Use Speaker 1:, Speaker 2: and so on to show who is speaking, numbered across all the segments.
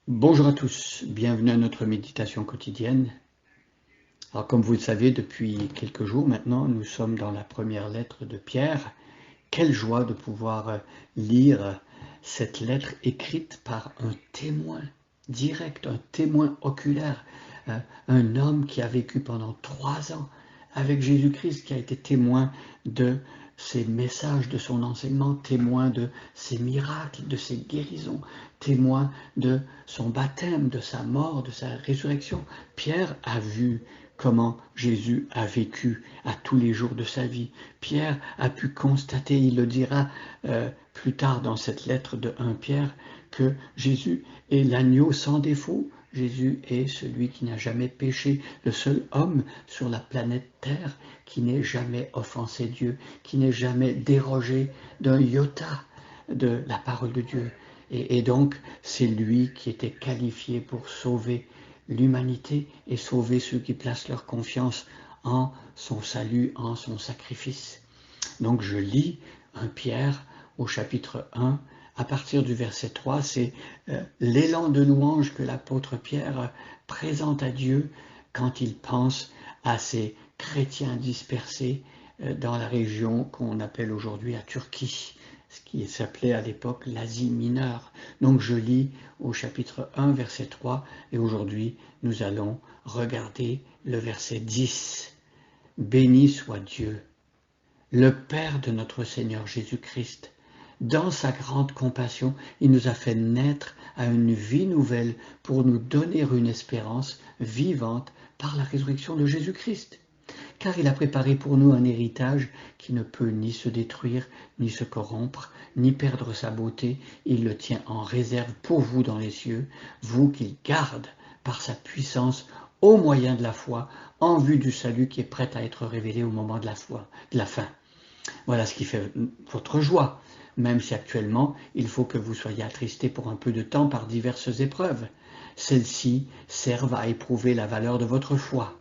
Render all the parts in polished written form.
Speaker 1: Bonjour à tous, bienvenue à notre méditation quotidienne. Alors comme vous le savez, depuis quelques jours maintenant, nous sommes dans la première lettre de Pierre. Quelle joie de pouvoir lire cette lettre écrite par un témoin direct, un témoin oculaire, un homme qui a vécu pendant 3 ans avec Jésus-Christ, qui a été témoin de ses messages, de son enseignement, témoin de ses miracles, de ses guérisons, témoin de son baptême, de sa mort, de sa résurrection. Pierre a vu comment Jésus a vécu à tous les jours de sa vie. Pierre a pu constater, il le dira plus tard dans cette lettre de 1 Pierre, que Jésus est l'agneau sans défaut. Jésus est celui qui n'a jamais péché, le seul homme sur la planète Terre qui n'ait jamais offensé Dieu, qui n'ait jamais dérogé d'un iota de la parole de Dieu. Et donc, c'est lui qui était qualifié pour sauver l'humanité et sauver ceux qui placent leur confiance en son salut, en son sacrifice. Donc je lis 1 Pierre au chapitre 1, à partir du verset 3, c'est l'élan de louange que l'apôtre Pierre présente à Dieu quand il pense à ces chrétiens dispersés dans la région qu'on appelle aujourd'hui la Turquie, ce qui s'appelait à l'époque l'Asie mineure. Donc je lis au chapitre 1, verset 3, et aujourd'hui nous allons regarder le verset 10. Béni soit Dieu, le Père de notre Seigneur Jésus-Christ. Dans sa grande compassion, il nous a fait naître à une vie nouvelle pour nous donner une espérance vivante par la résurrection de Jésus-Christ. Car il a préparé pour nous un héritage qui ne peut ni se détruire, ni se corrompre, ni perdre sa beauté. Il le tient en réserve pour vous dans les cieux, vous qu'il garde par sa puissance au moyen de la foi, en vue du salut qui est prêt à être révélé au moment de la fin. Voilà ce qui fait votre joie, même si actuellement il faut que vous soyez attristés pour un peu de temps par diverses épreuves. Celles-ci servent à éprouver la valeur de votre foi.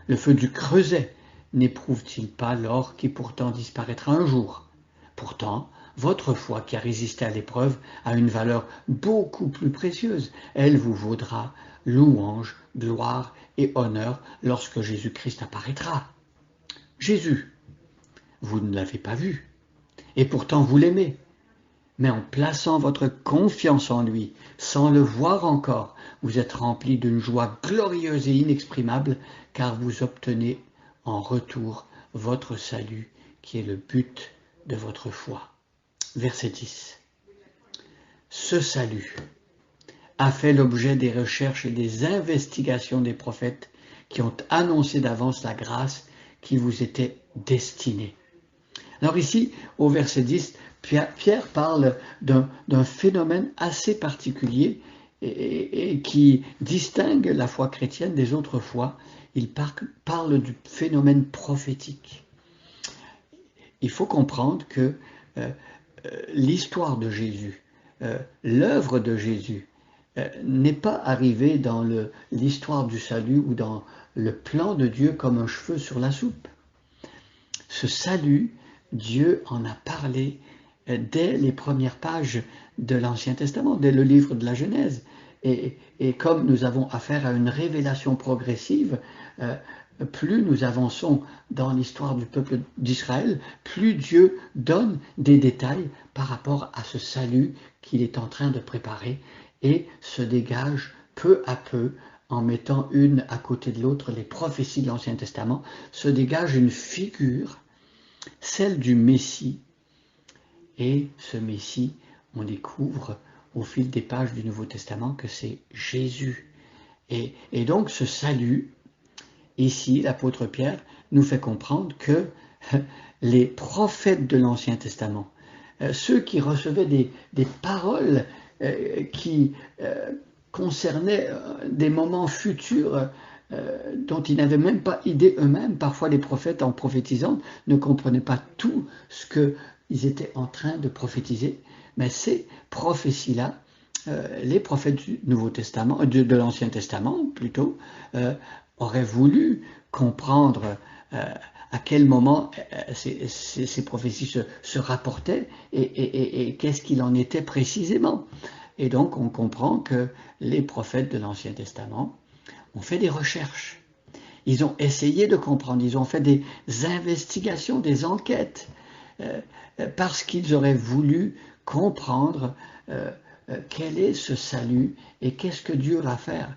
Speaker 1: Le feu du creuset n'éprouve-t-il pas l'or qui pourtant disparaîtra un jour? Pourtant, votre foi qui a résisté à l'épreuve a une valeur beaucoup plus précieuse. Elle vous vaudra louange, gloire et honneur lorsque Jésus-Christ apparaîtra. Jésus, vous ne l'avez pas vu, et pourtant vous l'aimez. Mais en plaçant votre confiance en lui, sans le voir encore, vous êtes rempli d'une joie glorieuse et inexprimable, car vous obtenez en retour votre salut, qui est le but de votre foi. Verset 10. Ce salut a fait l'objet des recherches et des investigations des prophètes qui ont annoncé d'avance la grâce qui vous était destinée. Alors ici, au verset 10, Pierre parle d'un phénomène assez particulier et qui distingue la foi chrétienne des autres foi. Il parle du phénomène prophétique. Il faut comprendre que l'histoire de Jésus, l'œuvre de Jésus, n'est pas arrivée dans l'histoire du salut ou dans le plan de Dieu comme un cheveu sur la soupe. Ce salut, Dieu en a parlé dès les premières pages de l'Ancien Testament, dès le livre de la Genèse. Et comme nous avons affaire à une révélation progressive, plus nous avançons dans l'histoire du peuple d'Israël, plus Dieu donne des détails par rapport à ce salut qu'il est en train de préparer et se dégage peu à peu, en mettant une à côté de l'autre, les prophéties de l'Ancien Testament, se dégage une figure, celle du Messie. Et ce Messie, on découvre au fil des pages du Nouveau Testament que c'est Jésus. Et donc ce salut, ici, l'apôtre Pierre nous fait comprendre que les prophètes de l'Ancien Testament, ceux qui recevaient des paroles qui concernaient des moments futurs dont ils n'avaient même pas idée eux-mêmes, parfois les prophètes en prophétisant ne comprenaient pas tout ce qu'ils étaient en train de prophétiser, mais ces prophéties-là, les prophètes du Nouveau Testament, de l'Ancien Testament plutôt, auraient voulu comprendre à quel moment ces prophéties se rapportaient et qu'est-ce qu'il en était précisément. Et donc on comprend que les prophètes de l'Ancien Testament ont fait des recherches. Ils ont essayé de comprendre, ils ont fait des investigations, des enquêtes, parce qu'ils auraient voulu comprendre quel est ce salut et qu'est-ce que Dieu va faire.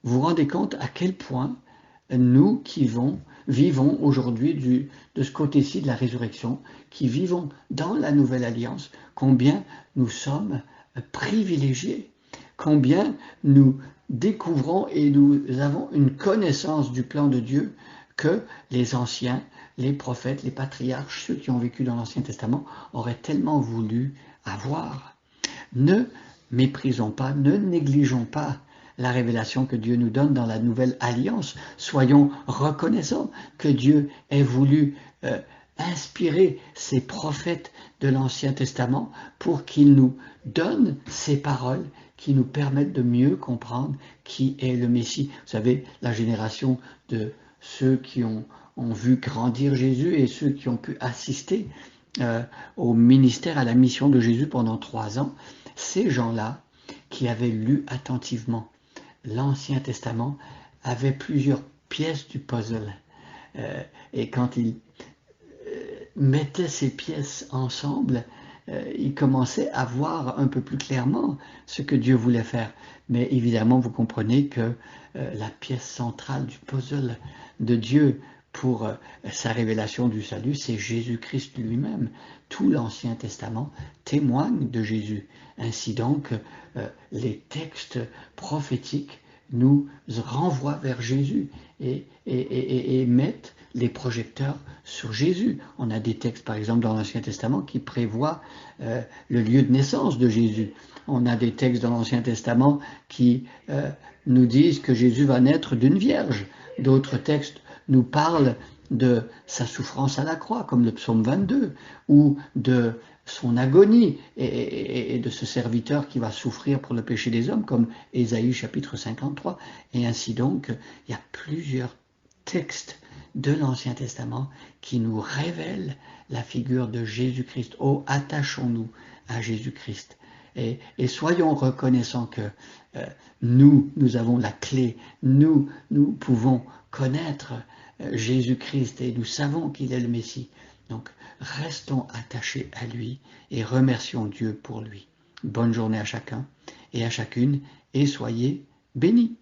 Speaker 1: Vous vous rendez compte à quel point nous qui vivons aujourd'hui de ce côté-ci de la résurrection, qui vivons dans la nouvelle alliance, combien nous sommes privilégiés, combien nous découvrons et nous avons une connaissance du plan de Dieu que les anciens, les prophètes, les patriarches, ceux qui ont vécu dans l'Ancien Testament, auraient tellement voulu avoir. Ne méprisons pas, ne négligeons pas la révélation que Dieu nous donne dans la nouvelle alliance. Soyons reconnaissants que Dieu ait voulu inspirer ces prophètes de l'Ancien Testament pour qu'ils nous donnent ces paroles qui nous permettent de mieux comprendre qui est le Messie. Vous savez, la génération de ceux qui ont vu grandir Jésus et ceux qui ont pu assister au ministère, à la mission de Jésus pendant 3 ans, ces gens-là qui avaient lu attentivement l'Ancien Testament avaient plusieurs pièces du puzzle. Et quand ils mettaient ces pièces ensemble, ils commençaient à voir un peu plus clairement ce que Dieu voulait faire. Mais évidemment, vous comprenez que la pièce centrale du puzzle de Dieu pour sa révélation du salut, c'est Jésus-Christ lui-même. Tout l'Ancien Testament témoigne de Jésus. Ainsi donc, les textes prophétiques nous renvoient vers Jésus et mettent les projecteurs sur Jésus. On a des textes, par exemple, dans l'Ancien Testament qui prévoient le lieu de naissance de Jésus. On a des textes dans l'Ancien Testament qui nous disent que Jésus va naître d'une vierge. D'autres textes nous parlent de sa souffrance à la croix, comme le psaume 22, ou de son agonie et de ce serviteur qui va souffrir pour le péché des hommes, comme Ésaïe chapitre 53. Et ainsi donc, il y a plusieurs textes de l'Ancien Testament qui nous révèlent la figure de Jésus-Christ. Oh, attachons-nous à Jésus-Christ. Et soyons reconnaissants que nous avons la clé, nous pouvons connaître Jésus-Christ et nous savons qu'il est le Messie. Donc, restons attachés à lui et remercions Dieu pour lui. Bonne journée à chacun et à chacune et soyez bénis.